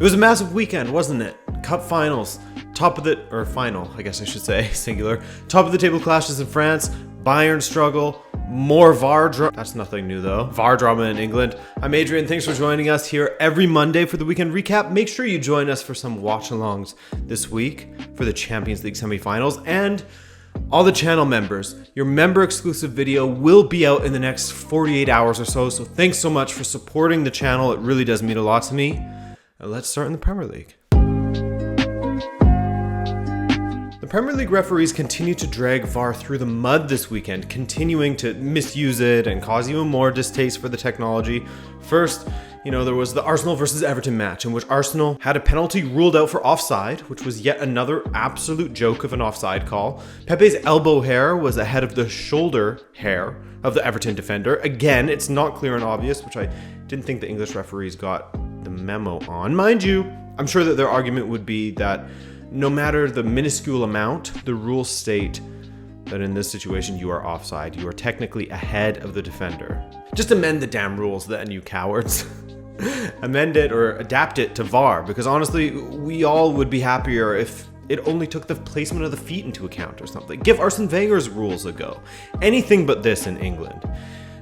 It was a massive weekend, wasn't it? Cup finals, final, I guess I should say, singular. Top of the table clashes in France, Bayern struggle, more VAR drama. That's nothing new though. VAR drama in England. I'm Adrian, thanks for joining us here every Monday for the weekend recap. Make sure you join us for some watch-alongs this week for the Champions League semifinals. And all the channel members, your member exclusive video will be out in the next 48 hours or so. So thanks so much for supporting the channel. It really does mean a lot to me. Let's start in the Premier League. The Premier League referees continue to drag VAR through the mud this weekend, continuing to misuse it and cause even more distaste for the technology. First, there was the Arsenal versus Everton match in which Arsenal had a penalty ruled out for offside, which was yet another absolute joke of an offside call. Pepe's elbow hair was ahead of the shoulder hair of the Everton defender. Again, it's not clear and obvious, which I didn't think the English referees got the memo on. Mind you, I'm sure that their argument would be that no matter the minuscule amount, the rules state that in this situation you are offside. You are technically ahead of the defender. Just amend the damn rules then, you cowards. Amend it or adapt it to VAR, because honestly, we all would be happier if it only took the placement of the feet into account or something. Give Arsene Wenger's rules a go. Anything but this in England.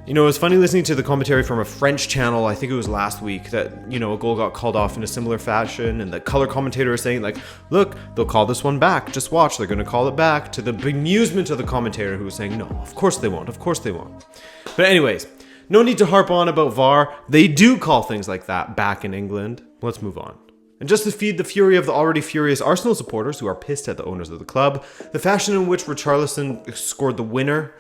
It was funny listening to the commentary from a French channel, I think it was last week, that, a goal got called off in a similar fashion, and the color commentator is saying, look, they'll call this one back, just watch, they're going to call it back, to the bemusement of the commentator who was saying, no, of course they won't. But anyways, no need to harp on about VAR. They do call things like that back in England. Let's move on. And just to feed the fury of the already furious Arsenal supporters who are pissed at the owners of the club, the fashion in which Richarlison scored the winner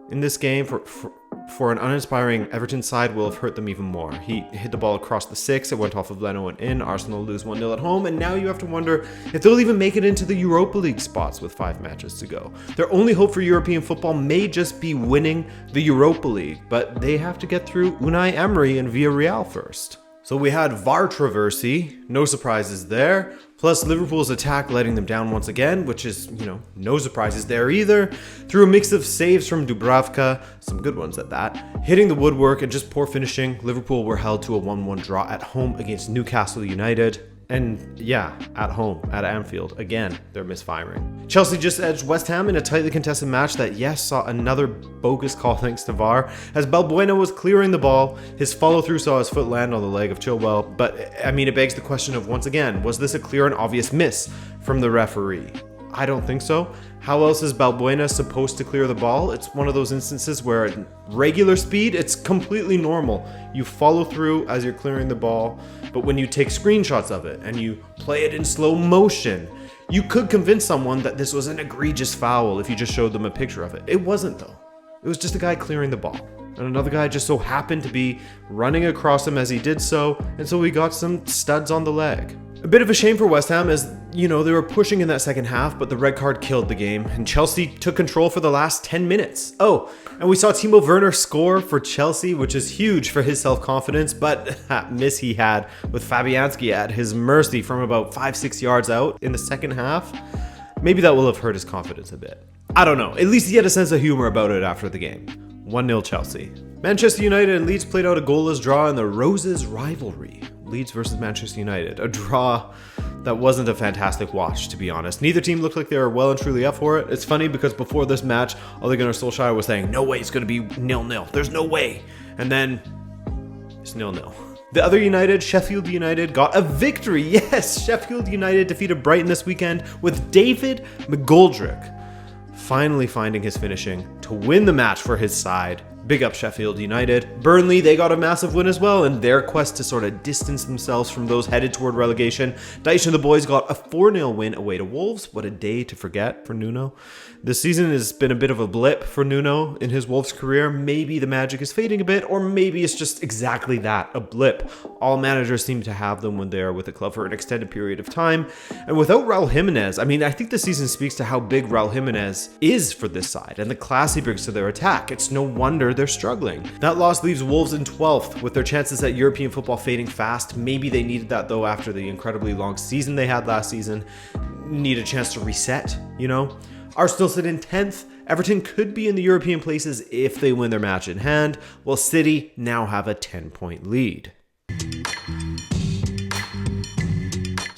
in this game for an uninspiring Everton side will have hurt them even more. He hit the ball across the six, it went off of Leno and in. Arsenal lose 1-0 at home, and now you have to wonder if they'll even make it into the Europa League spots with 5 matches to go. Their only hope for European football may just be winning the Europa League, but they have to get through Unai Emery and Villarreal first. So we had VAR-troversy, no surprises there, plus Liverpool's attack letting them down once again, which is, no surprises there either. Through a mix of saves from Dubravka, some good ones at that, hitting the woodwork and just poor finishing, Liverpool were held to a 1-1 draw at home against Newcastle United. And yeah, at home, at Anfield, again, they're misfiring. Chelsea just edged West Ham in a tightly contested match that, yes, saw another bogus call thanks to VAR. As Balbuena was clearing the ball, his follow-through saw his foot land on the leg of Chilwell. But, it begs the question of, once again, was this a clear and obvious miss from the referee? I don't think so. How else is Balbuena supposed to clear the ball? It's one of those instances where at regular speed, it's completely normal. You follow through as you're clearing the ball, but when you take screenshots of it and you play it in slow motion, you could convince someone that this was an egregious foul if you just showed them a picture of it. It wasn't though. It was just a guy clearing the ball. And another guy just so happened to be running across him as he did so, and so we got some studs on the leg. A bit of a shame for West Ham as, they were pushing in that second half, but the red card killed the game, and Chelsea took control for the last 10 minutes. Oh, and we saw Timo Werner score for Chelsea, which is huge for his self-confidence, but that miss he had with Fabianski at his mercy from about 5-6 yards out in the second half, maybe that will have hurt his confidence a bit. I don't know, at least he had a sense of humor about it after the game. 1-0 Chelsea. Manchester United and Leeds played out a goalless draw in the Roses rivalry. Leeds versus Manchester United. A draw that wasn't a fantastic watch, to be honest. Neither team looked like they were well and truly up for it. It's funny because before this match, Ole Gunnar Solskjaer was saying, no way it's going to be 0-0. There's no way. And then it's 0-0. The other United, Sheffield United, got a victory. Yes, Sheffield United defeated Brighton this weekend with David McGoldrick finally finding his finishing to win the match for his side. Big up Sheffield United. Burnley, they got a massive win as well in their quest to sort of distance themselves from those headed toward relegation. Dyche and the boys got a 4-0 win away to Wolves. What a day to forget for Nuno. This season has been a bit of a blip for Nuno in his Wolves career. Maybe the magic is fading a bit, or maybe it's just exactly that, a blip. All managers seem to have them when they're with the club for an extended period of time. And without Raul Jimenez, I think the season speaks to how big Raul Jimenez is for this side and the class he brings to their attack. It's no wonder they're struggling. That loss leaves Wolves in 12th with their chances at European football fading fast. Maybe they needed that though after the incredibly long season they had last season. Need a chance to reset, Arsenal sit in 10th. Everton could be in the European places if they win their match in hand, while City now have a 10-point lead.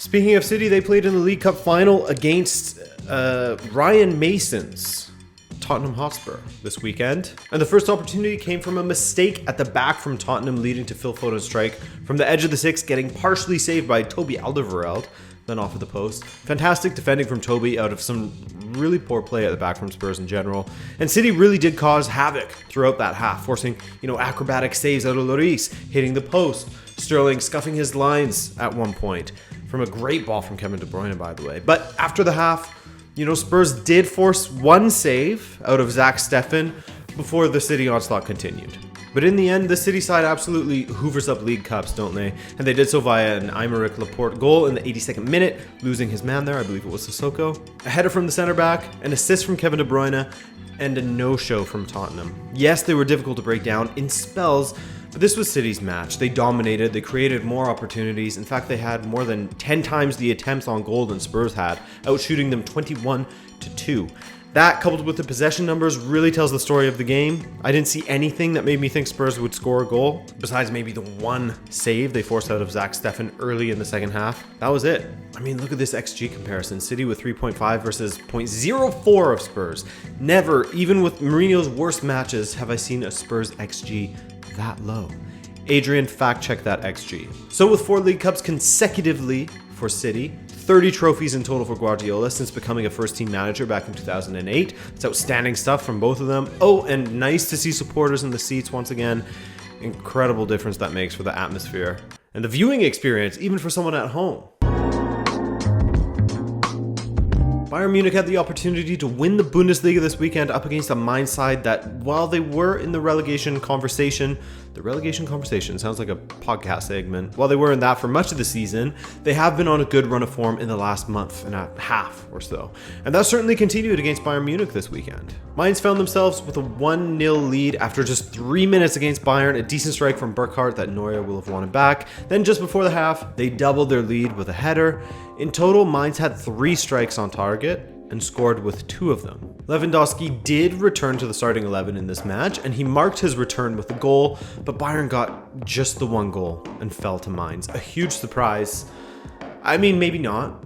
Speaking of City, they played in the League Cup final against Ryan Mason's Tottenham Hotspur this weekend. And the first opportunity came from a mistake at the back from Tottenham, leading to Phil Foden's strike from the edge of the six, getting partially saved by Toby Alderweireld, then off of the post. Fantastic defending from Toby out of some really poor play at the back from Spurs in general. And City really did cause havoc throughout that half, forcing, acrobatic saves out of Lloris, hitting the post, Sterling scuffing his lines at one point from a great ball from Kevin De Bruyne, by the way. But after the half, Spurs did force one save out of Zach Steffen before the City onslaught continued. But in the end, the City side absolutely hoovers up League Cups, don't they? And they did so via an Aymeric Laporte goal in the 82nd minute, losing his man there, I believe it was Sissoko. A header from the centre back, an assist from Kevin De Bruyne, and a no-show from Tottenham. Yes, they were difficult to break down in spells, but this was City's match. They dominated, they created more opportunities. In fact, they had more than 10 times the attempts on goal than Spurs had, outshooting them 21-2. That, coupled with the possession numbers, really tells the story of the game. I didn't see anything that made me think Spurs would score a goal, besides maybe the one save they forced out of Zach Steffen early in the second half. That was it. I mean, look at this XG comparison. City with 3.5 versus 0.04 of Spurs. Never, even with Mourinho's worst matches, have I seen a Spurs XG that low. Adrian, fact check that XG. So with 4 League Cups consecutively for City, 30 trophies in total for Guardiola since becoming a first-team manager back in 2008. It's outstanding stuff from both of them. Oh, and nice to see supporters in the seats once again. Incredible difference that makes for the atmosphere and the viewing experience, even for someone at home. Bayern Munich had the opportunity to win the Bundesliga this weekend up against a Mainz side that, while they were in the relegation conversation sounds like a podcast segment, while they were in that for much of the season, they have been on a good run of form in the last month and a half or so. And that certainly continued against Bayern Munich this weekend. Mainz found themselves with a 1-0 lead after just 3 minutes against Bayern, a decent strike from Burkhardt that Neuer will have wanted back. Then just before the half, they doubled their lead with a header. In total, Mainz had 3 strikes on target and scored with 2 of them. Lewandowski did return to the starting 11 in this match, and he marked his return with a goal, but Bayern got just the 1 goal and fell to Mainz. A huge surprise. I mean, maybe not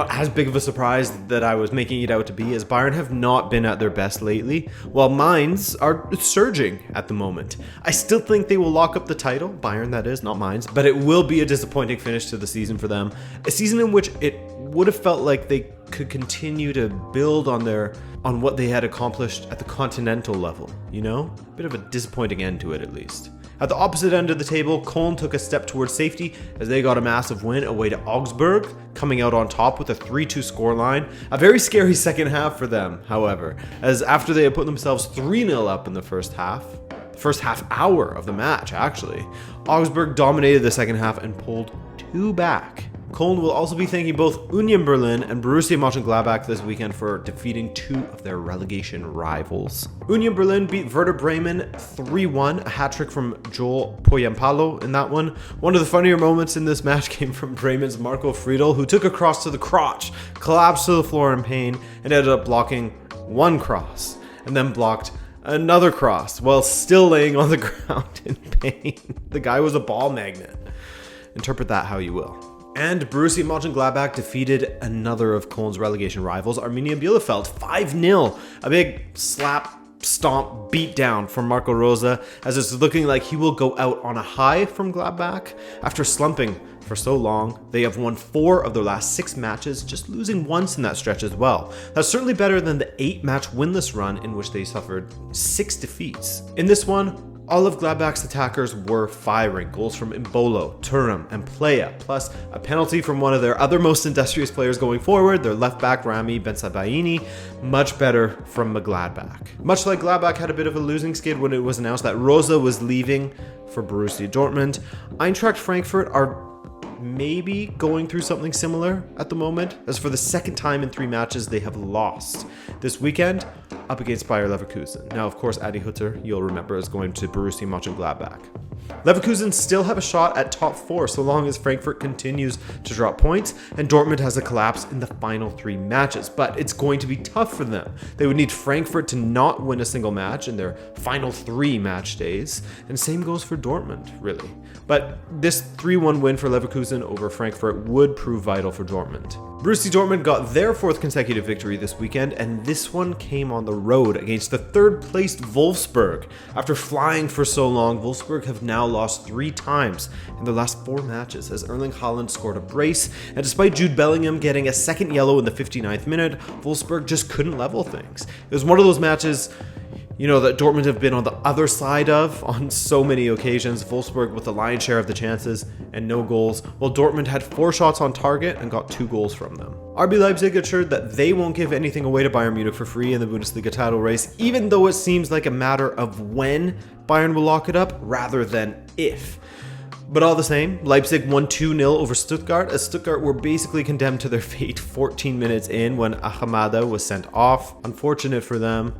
as big of a surprise that I was making it out to be, as Bayern have not been at their best lately, while Mainz are surging at the moment. I still think they will lock up the title, Bayern that is, not Mainz, but it will be a disappointing finish to the season for them. A season in which it would have felt like they could continue to build on what they had accomplished at the continental level, Bit of a disappointing end to it, at least. At the opposite end of the table, Köln took a step towards safety as they got a massive win away to Augsburg, coming out on top with a 3-2 scoreline. A very scary second half for them, however, as after they had put themselves 3-0 up in the first half hour of the match, actually, Augsburg dominated the second half and pulled 2 back. Köln will also be thanking both Union Berlin and Borussia Mönchengladbach this weekend for defeating 2 of their relegation rivals. Union Berlin beat Werder Bremen 3-1, a hat-trick from Joel Poyampalo in that one. One of the funnier moments in this match came from Bremen's Marco Friedl, who took a cross to the crotch, collapsed to the floor in pain, and ended up blocking 1 cross, and then blocked another cross while still laying on the ground in pain. The guy was a ball magnet. Interpret that how you will. And Borussia Mönchengladbach defeated another of Köln's relegation rivals, Arminia Bielefeld, 5-0. A big slap, stomp, beat down from Marco Rose, as it's looking like he will go out on a high from Gladbach. After slumping for so long, they have won 4 of their last 6 matches, just losing once in that stretch as well. That's certainly better than the 8-match winless run in which they suffered 6 defeats. In this one, all of Gladbach's attackers were firing. Goals from Mbolo, Thuram, and Playa, plus a penalty from one of their other most industrious players going forward, their left back Rami Bensebaini. Much better from Gladbach. Much like Gladbach had a bit of a losing skid when it was announced that Rosa was leaving for Borussia Dortmund, Eintracht Frankfurt are maybe going through something similar at the moment, as for the second time in 3 matches they have lost this weekend up against Bayer Leverkusen. Now, of course, Adi Hütter, you'll remember, is going to Borussia Mönchengladbach. Leverkusen still have a shot at top 4 so long as Frankfurt continues to drop points and Dortmund has a collapse in the final 3 matches, but it's going to be tough for them. They would need Frankfurt to not win a single match in their final 3 match days, and same goes for Dortmund, really. But this 3-1 win for Leverkusen over Frankfurt would prove vital for Dortmund. Borussia Dortmund got their 4th consecutive victory this weekend, and this one came on the road against the 3rd-placed Wolfsburg. After flying for so long, Wolfsburg have now lost 3 times in their last 4 matches as Erling Haaland scored a brace, and despite Jude Bellingham getting a second yellow in the 59th minute, Wolfsburg just couldn't level things. It was one of those matches that Dortmund have been on the other side of on so many occasions. Wolfsburg with the lion's share of the chances and no goals, while Dortmund had 4 shots on target and got 2 goals from them. RB Leipzig assured that they won't give anything away to Bayern Munich for free in the Bundesliga title race, even though it seems like a matter of when Bayern will lock it up rather than if. But all the same, Leipzig won 2-0 over Stuttgart, as Stuttgart were basically condemned to their fate 14 minutes in when Ahmada was sent off. Unfortunate for them.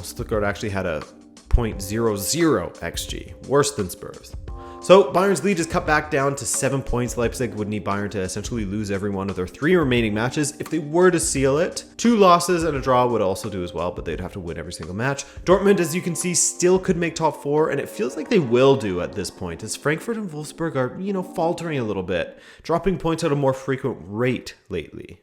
Stuttgart actually had a .00 XG, worse than Spurs. So Bayern's lead is cut back down to 7 points. Leipzig would need Bayern to essentially lose every one of their 3 remaining matches if they were to seal it. 2 losses and a draw would also do as well, but they'd have to win every single match. Dortmund, as you can see, still could make top 4, and it feels like they will do at this point, as Frankfurt and Wolfsburg are, faltering a little bit, dropping points at a more frequent rate lately.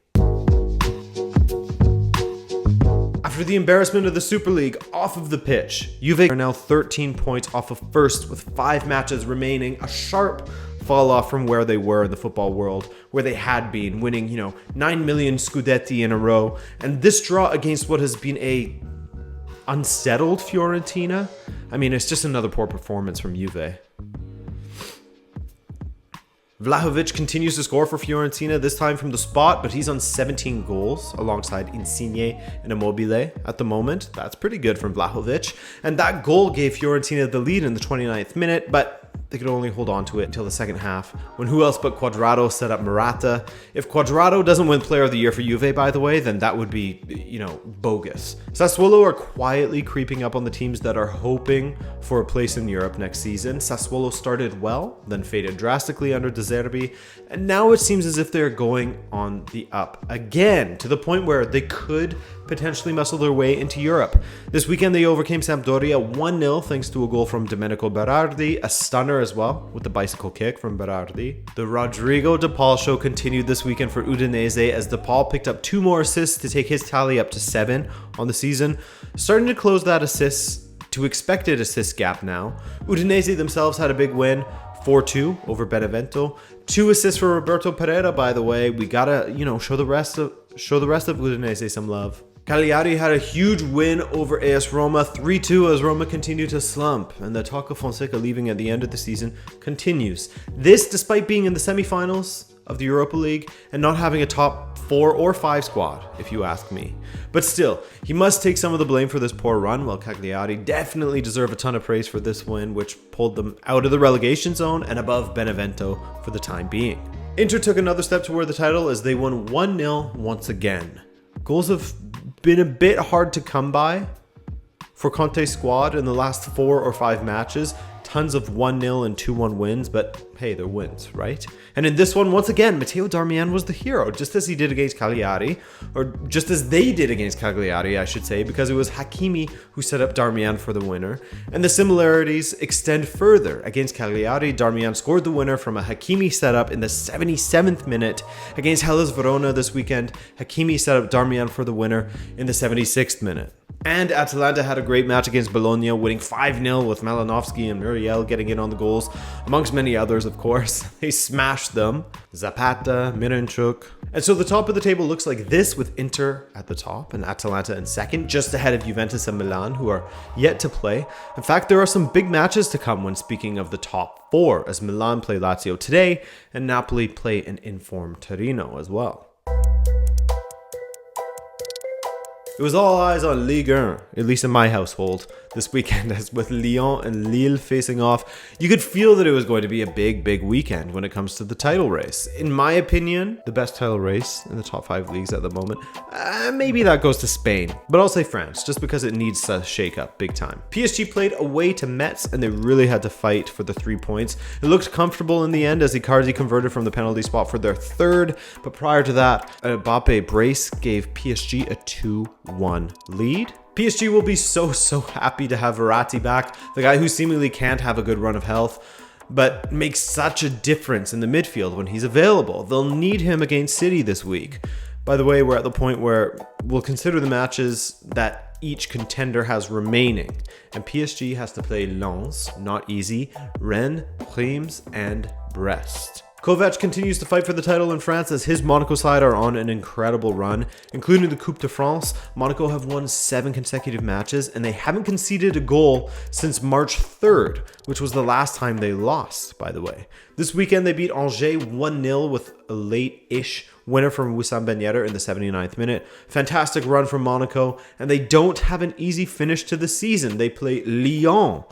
After the embarrassment of the Super League off of the pitch, Juve are now 13 points off of first with 5 matches remaining, a sharp fall off from where they were in the football world, where they had been winning, 9 million Scudetti in a row, and this draw against what has been a unsettled Fiorentina. It's just another poor performance from Juve. Vlahovic continues to score for Fiorentina, this time from the spot, but he's on 17 goals alongside Insigne and Immobile at the moment. That's pretty good from Vlahovic. And that goal gave Fiorentina the lead in the 29th minute, but they could only hold on to it until the second half, when who else but Cuadrado set up Morata. If Cuadrado doesn't win Player of the Year for Juve, by the way, then that would be, bogus. Sassuolo are quietly creeping up on the teams that are hoping for a place in Europe next season. Sassuolo started well, then faded drastically under De Zerbi, and now it seems as if they're going on the up again, to the point where they could potentially muscle their way into Europe. This weekend they overcame Sampdoria 1-0 thanks to a goal from Domenico Berardi, a stunner as well with the bicycle kick from Berardi. The Rodrigo De Paul show continued this weekend for Udinese as De Paul picked up 2 more assists to take his tally up to 7 on the season, starting to close that assists to expected assist gap now. Udinese themselves had a big win, 4-2 over Benevento. 2 assists for Roberto Pereira, by the way. We gotta, show the rest of Udinese some love. Cagliari had a huge win over AS Roma, 3-2 as Roma continued to slump, and the talk of Fonseca leaving at the end of the season continues. This despite being in the semi-finals of the Europa League and not having a top 4 or 5 squad, if you ask me. But still, he must take some of the blame for this poor run, while Cagliari definitely deserve a ton of praise for this win, which pulled them out of the relegation zone and above Benevento for the time being. Inter took another step toward the title as they won 1-0 once again. Goals have been a bit hard to come by for Conte's squad in the last 4 or 5 matches. Tons of 1-0 and 2-1 wins, but hey, they're wins, right? And in this one, once again, Matteo Darmian was the hero, just as he did against Cagliari, or just as they did against Cagliari, I should say, because it was Hakimi who set up Darmian for the winner. And the similarities extend further. Against Cagliari, Darmian scored the winner from a Hakimi setup in the 77th minute. Against Hellas Verona this weekend, Hakimi set up Darmian for the winner in the 76th minute. And Atalanta had a great match against Bologna, winning 5-0 with Malinovsky and Muriel getting in on the goals, amongst many others, of course. They smashed them. Zapata, Miranchuk. And so the top of the table looks like this, with Inter at the top and Atalanta in second, just ahead of Juventus and Milan, who are yet to play. In fact, there are some big matches to come when speaking of the top 4, as Milan play Lazio today and Napoli play an informed Torino as well. It was all eyes on Ligue 1, at least in my household, this weekend, as with Lyon and Lille facing off. You could feel that it was going to be a big weekend when it comes to the title race. In my opinion, the best title race in the top 5 leagues at the moment, maybe that goes to Spain, but I'll say France, just because it needs to shake up big time. PSG played away to Metz, and they really had to fight for the 3 points. It looked comfortable in the end as Icardi converted from the penalty spot for their third, but prior to that, a Mbappe brace gave PSG a 2-1 lead. PSG will be so happy to have Verratti back, the guy who seemingly can't have a good run of health, but makes such a difference in the midfield when he's available. They'll need him against City this week. By the way, we're at the point where we'll consider the matches that each contender has remaining, and PSG has to play Lens, not easy, Rennes, Reims, and Brest. Kovac continues to fight for the title in France as his Monaco side are on an incredible run, including the Coupe de France. Monaco have won 7 consecutive matches, and they haven't conceded a goal since March 3rd, which was the last time they lost, by the way. This weekend they beat Angers 1-0 with a late-ish winner from Wissam Ben Yedder in the 79th minute. Fantastic run from Monaco, and they don't have an easy finish to the season. They play Lyon,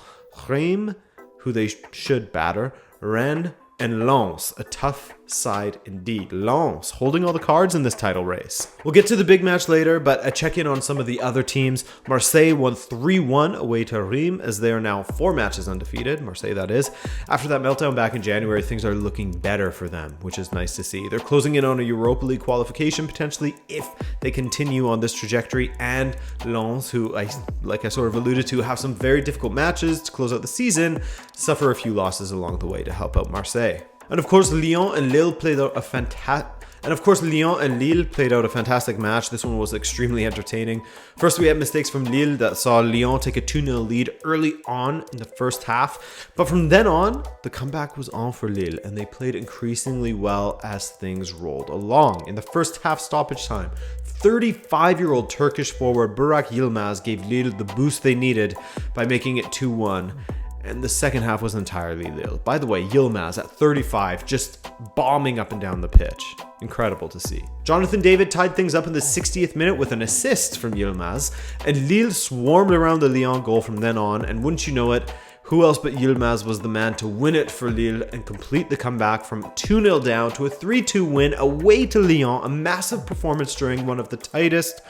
Reims, who they should batter, Rennes, and Lens, a tough side indeed. Lens holding all the cards in this title race. We'll get to the big match later, but a check-in on some of the other teams. Marseille won 3-1 away to Reims as they are now 4 matches undefeated. Marseille, that is. After that meltdown back in January, things are looking better for them, which is nice to see. They're closing in on a Europa League qualification potentially if they continue on this trajectory. And Lens, who like I sort of alluded to, have some very difficult matches to close out the season, suffer a few losses along the way to help out Marseille. And of course, Lyon and Lille played out a fantastic match. This one was extremely entertaining. First, we had mistakes from Lille that saw Lyon take a 2-0 lead early on in the first half. But from then on, the comeback was on for Lille, and they played increasingly well as things rolled along. In the first half stoppage time, 35-year-old Turkish forward Burak Yilmaz gave Lille the boost they needed by making it 2-1. And the second half was entirely Lille. By the way, Yilmaz at 35, just bombing up and down the pitch. Incredible to see. Jonathan David tied things up in the 60th minute with an assist from Yilmaz, and Lille swarmed around the Lyon goal from then on, and wouldn't you know it, who else but Yilmaz was the man to win it for Lille and complete the comeback from 2-0 down to a 3-2 win away to Lyon, a massive performance during one of the tightest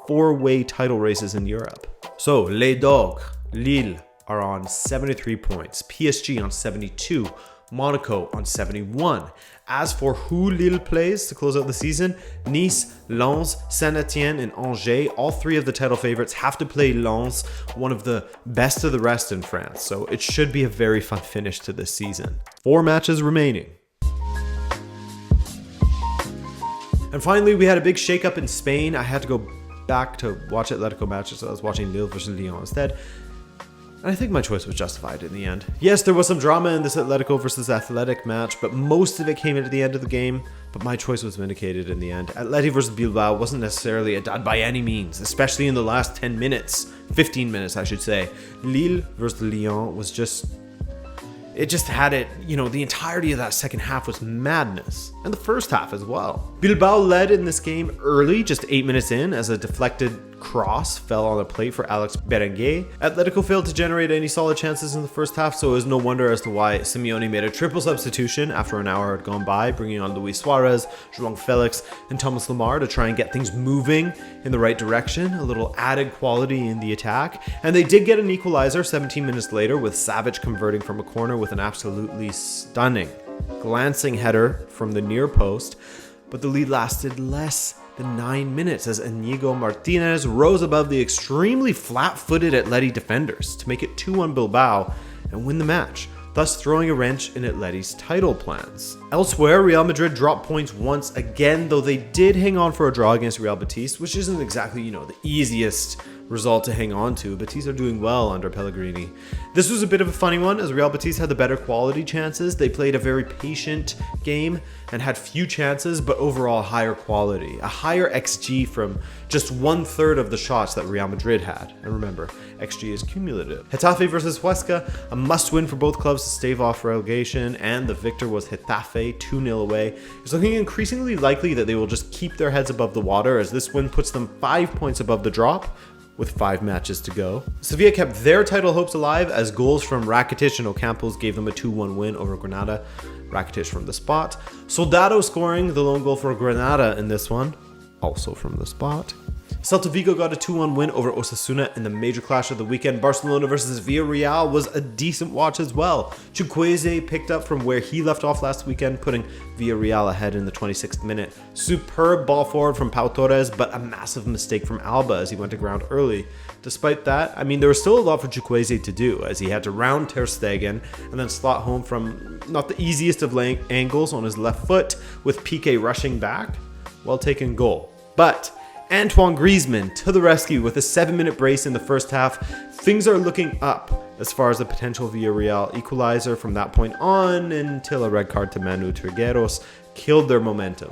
4-way title races in Europe. So, Les Dogs, Lille, are on 73 points, PSG on 72, Monaco on 71. As for who Lille plays to close out the season, Nice, Lens, Saint-Etienne, and Angers, all 3 of the title favorites have to play Lens, one of the best of the rest in France, so it should be a very fun finish to this season. 4 matches remaining. And finally, we had a big shakeup in Spain. I had to go back to watch Atletico matches, so I was watching Lille versus Lyon instead. And I think my choice was justified in the end. Yes, there was some drama in this Atletico versus Athletic match, but most of it came at the end of the game. But my choice was vindicated in the end. Atleti versus Bilbao wasn't necessarily a dud by any means, especially in the last 10 minutes. 15 minutes, I should say. Lille versus Lyon was just... It just had it, the entirety of that second half was madness. And the first half as well. Bilbao led in this game early, just 8 minutes in, as a deflected cross fell on a plate for Alex Berenguer. Atletico failed to generate any solid chances in the first half, so it was no wonder as to why Simeone made a triple substitution after an hour had gone by, bringing on Luis Suarez, João Felix, and Thomas Lemar to try and get things moving in the right direction, a little added quality in the attack. And they did get an equalizer 17 minutes later, with Savic converting from a corner with an absolutely stunning glancing header from the near post. But the lead lasted less than 9 minutes as Inigo Martinez rose above the extremely flat-footed Atleti defenders to make it 2-1 Bilbao and win the match, thus throwing a wrench in Atleti's title plans. Elsewhere, Real Madrid dropped points once again, though they did hang on for a draw against Real Betis, which isn't exactly, the easiest result to hang on to. Betis are doing well under Pellegrini. This was a bit of a funny one, as Real Betis had the better quality chances. They played a very patient game and had few chances, but overall higher quality. A higher XG from just 1/3 of the shots that Real Madrid had. And remember, XG is cumulative. Getafe versus Huesca, a must-win for both clubs to stave off relegation, and the victor was Getafe, 2-0 away. It's looking increasingly likely that they will just keep their heads above the water, as this win puts them 5 points above the drop, with 5 matches to go. Sevilla kept their title hopes alive as goals from Rakitic and Ocampos gave them a 2-1 win over Granada. Rakitic from the spot. Soldado scoring the lone goal for Granada in this one, also from the spot. Celta Vigo got a 2-1 win over Osasuna in the major clash of the weekend. Barcelona versus Villarreal was a decent watch as well. Chukwueze picked up from where he left off last weekend, putting Villarreal ahead in the 26th minute. Superb ball forward from Pau Torres, but a massive mistake from Alba as he went to ground early. Despite that, I mean, there was still a lot for Chukwueze to do, as he had to round Ter Stegen and then slot home from not the easiest of angles on his left foot, with Piqué rushing back. Well taken goal. But Antoine Griezmann to the rescue with a 7-minute brace in the first half. Things are looking up as far as the potential Villarreal equalizer from that point on, until a red card to Manu Trigueros killed their momentum.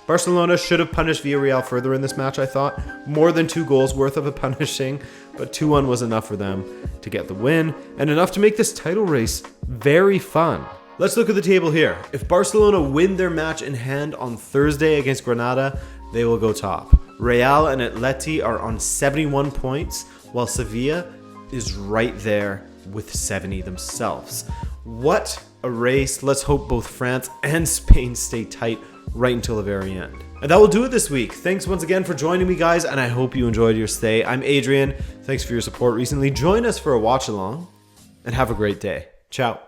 Barcelona should have punished Villarreal further in this match, I thought. More than 2 goals worth of a punishing, but 2-1 was enough for them to get the win, and enough to make this title race very fun. Let's look at the table here. If Barcelona win their match in hand on Thursday against Granada, they will go top. Real and Atleti are on 71 points, while Sevilla is right there with 70 themselves. What a race. Let's hope both France and Spain stay tight right until the very end. And that will do it this week. Thanks once again for joining me, guys, and I hope you enjoyed your stay. I'm Adrian. Thanks for your support recently. Join us for a watch along, and have a great day. Ciao.